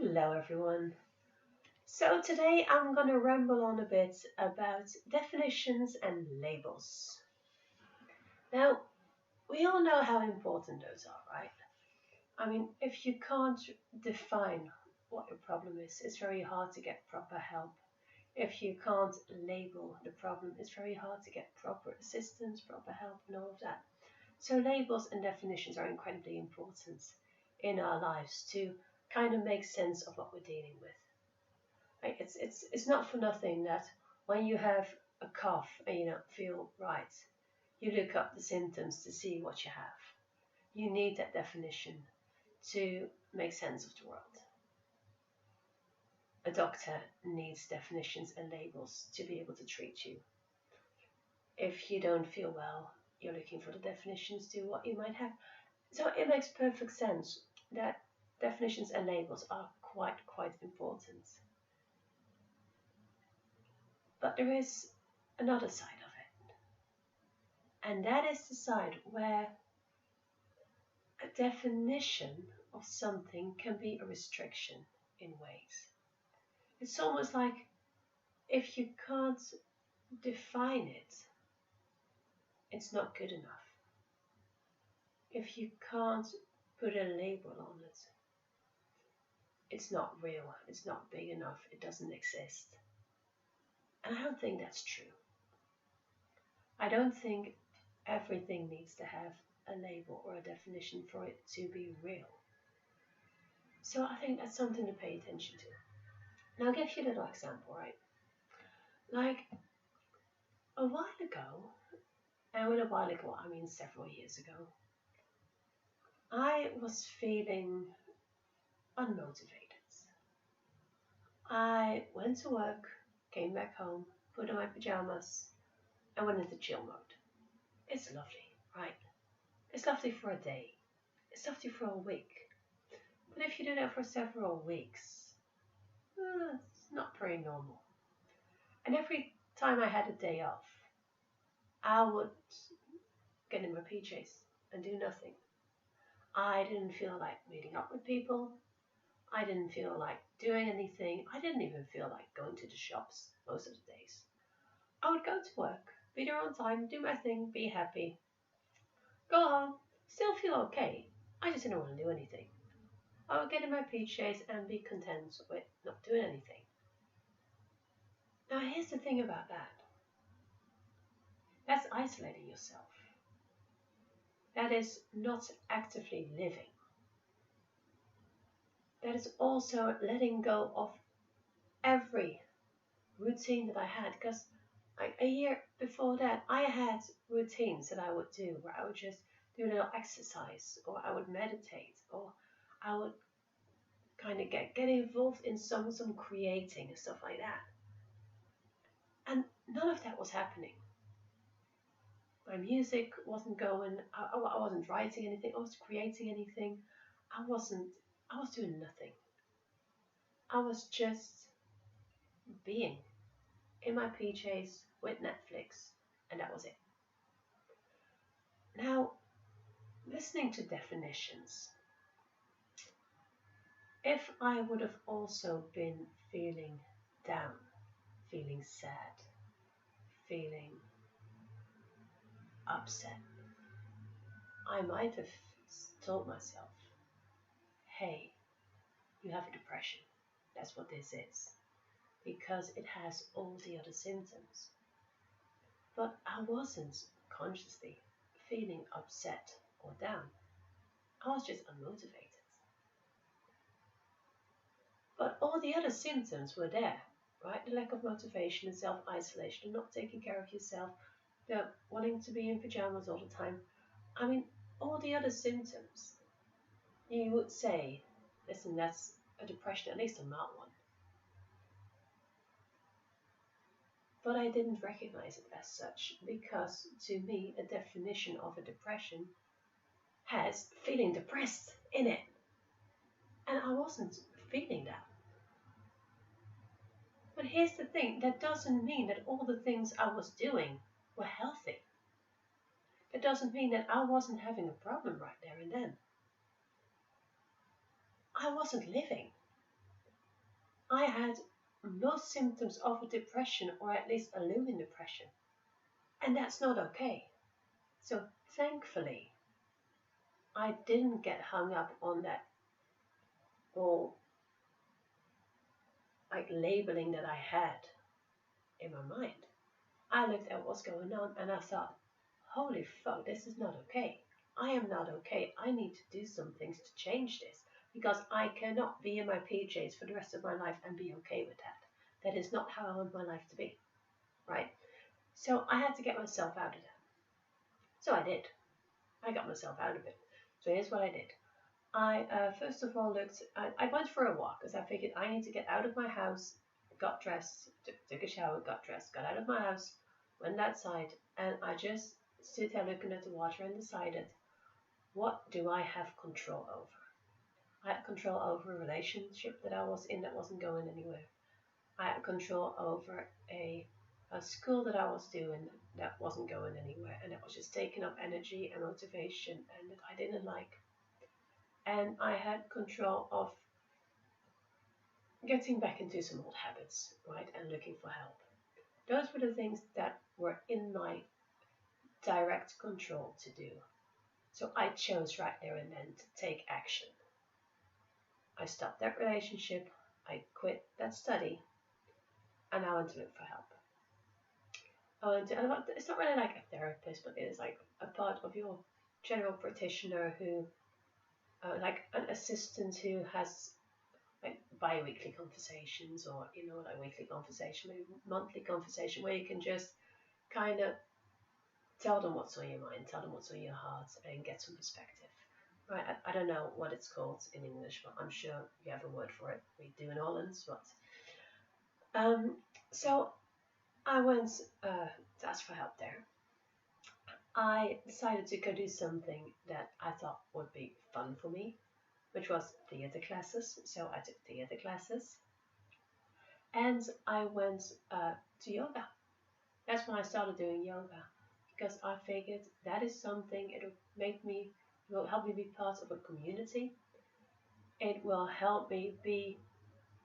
Hello, everyone. So, today I'm going to ramble on a bit about definitions and labels. Now, we all know how important those are, right? I mean, if you can't define what your problem is, it's very hard to get proper help. If you can't label the problem, it's very hard to get proper assistance, proper help, and all of that. So, labels and definitions are incredibly important in our lives to kind of make sense of what we're dealing with. Right? It's not for nothing that when you have a cough and you don't feel right, you look up the symptoms to see what you have. You need that definition to make sense of the world. A doctor needs definitions and labels to be able to treat you. If you don't feel well, you're looking for the definitions to what you might have. So it makes perfect sense that definitions and labels are quite important. But there is another side of it. And that is the side where a definition of something can be a restriction in ways. It's almost like if you can't define it, it's not good enough. If you can't put a label on it, it's not real, it's not big enough, it doesn't exist. And I don't think that's true. I don't think everything needs to have a label or a definition for it to be real. So I think that's something to pay attention to. Now I'll give you a little example, right? Like a while ago, and with a while ago I mean several years ago, I was feeling unmotivated. I went to work, came back home, put on my pajamas, and went into chill mode. It's lovely, right? It's lovely for a day. It's lovely for a week. But if you do that for several weeks, it's not very normal. And every time I had a day off, I would get in my PJs and do nothing. I didn't feel like meeting up with people. I didn't feel like doing anything. I didn't even feel like going to the shops most of the days. I would go to work, be there on time, do my thing, be happy, go home, still feel okay. I just didn't want to do anything. I would get in my PJs and be content with not doing anything. Now here's the thing about that. That's isolating yourself. That is not actively living. That is also letting go of every routine that I had, because like a year before that I had routines that I would do where I would just do a little exercise, or I would meditate, or I would kind of get involved in some creating and stuff like that. And none of that was happening. My music wasn't going, I wasn't writing anything, I wasn't creating anything, I was doing nothing. I was just being in my PJs with Netflix, and that was it. Now, listening to definitions, if I would have also been feeling down, feeling sad, feeling upset, I might have told myself, hey, you have a depression. That's what this is. Because it has all the other symptoms. But I wasn't consciously feeling upset or down. I was just unmotivated. But all the other symptoms were there, right? The lack of motivation and self-isolation, and not taking care of yourself, the wanting to be in pajamas all the time. I mean, all the other symptoms, you would say, listen, that's a depression, at least a mild one. But I didn't recognize it as such, because to me, a definition of a depression has feeling depressed in it. And I wasn't feeling that. But here's the thing, that doesn't mean that all the things I was doing were healthy. That doesn't mean that I wasn't having a problem right there and then. I wasn't living. I had most symptoms of a depression, or at least a looming depression, and that's not okay. So thankfully, I didn't get hung up on that whole like labeling that I had in my mind. I looked at what's going on and I thought, holy fuck, this is not okay. I am not okay. I need to do some things to change this because I cannot be in my PJs for the rest of my life and be okay with that. That is not how I want my life to be, right? So I had to get myself out of that. So I did. I got myself out of it. So here's what I did. I first of all I went for a walk because I figured I need to get out of my house, got dressed, took a shower, got dressed, got out of my house, went outside, and I just stood there looking at the water and decided, what do I have control over? I had control over a relationship that I was in that wasn't going anywhere. I had control over a school that I was doing that wasn't going anywhere, and it was just taking up energy and motivation, and that I didn't like. And I had control of getting back into some old habits, right, and looking for help. Those were the things that were in my direct control to do. So I chose right there and then to take action. I stopped that relationship, I quit that study, and I went to look for help. It's not really like a therapist, but it is like a part of your general practitioner who, like an assistant who has like bi-weekly conversations, or like weekly conversation, maybe monthly conversation, where you can just kind of tell them what's on your mind, tell them what's on your heart, and get some perspective. Right? I don't know what it's called in English, but I'm sure you have a word for it. We do in Holland, but so I went to ask for help there. I decided to go do something that I thought would be fun for me, which was theater classes. So I took theater classes, and I went to yoga. That's when I started doing yoga, because I figured that is something, it will help me be part of a community. It will help me be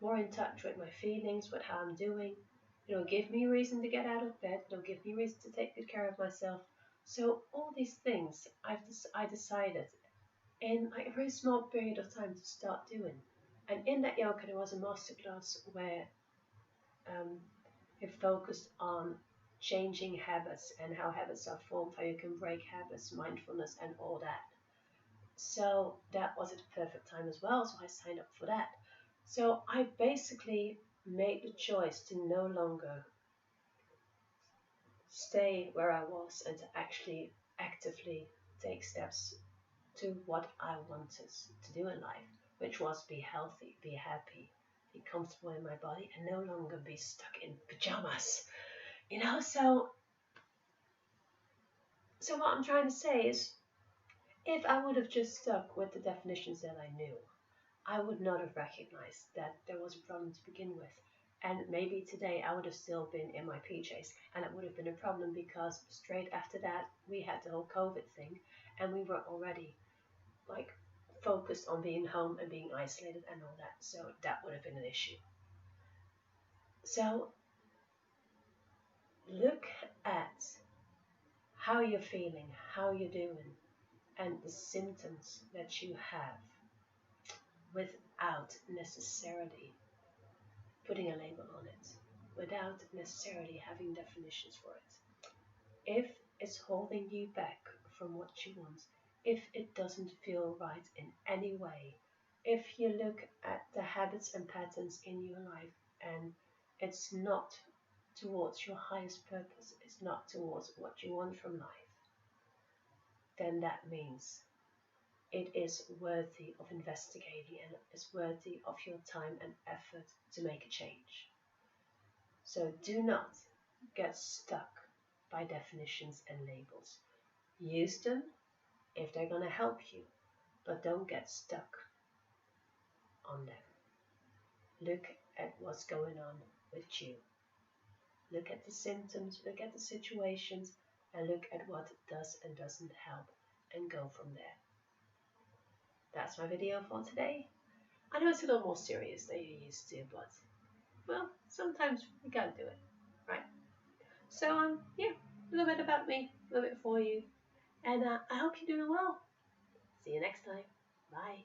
more in touch with my feelings, with how I'm doing. It'll give me a reason to get out of bed. It'll give me a reason to take good care of myself. So all these things I decided in like a very small period of time to start doing. And in that yoga, there was a masterclass where it focused on changing habits and how habits are formed, how you can break habits, mindfulness, and all that. So that was at the perfect time as well. So I signed up for that. So I basically made the choice to no longer stay where I was and to actually actively take steps to what I wanted to do in life, which was be healthy, be happy, be comfortable in my body, and no longer be stuck in pajamas. So what I'm trying to say is, if I would have just stuck with the definitions that I knew, I would not have recognized that there was a problem to begin with. And maybe today I would have still been in my PJs, and it would have been a problem because straight after that we had the whole COVID thing, and we were already like focused on being home and being isolated and all that. So that would have been an issue. So look at how you're feeling, how you're doing, and the symptoms that you have without necessarily putting a label on it, without necessarily having definitions for it. If it's holding you back from what you want, if it doesn't feel right in any way, if you look at the habits and patterns in your life and it's not towards your highest purpose, it's not towards what you want from life, then that means it is worthy of investigating and it's worthy of your time and effort to make a change. So do not get stuck by definitions and labels. Use them if they're going to help you, but don't get stuck on them. Look at what's going on with you. Look at the symptoms, look at the situations, and look at what does and doesn't help, and go from there. That's my video for today. I know it's a little more serious than you're used to, but well, sometimes we can't do it, right? So yeah, a little bit about me, a little bit for you, and I hope you're doing well. See you next time. Bye.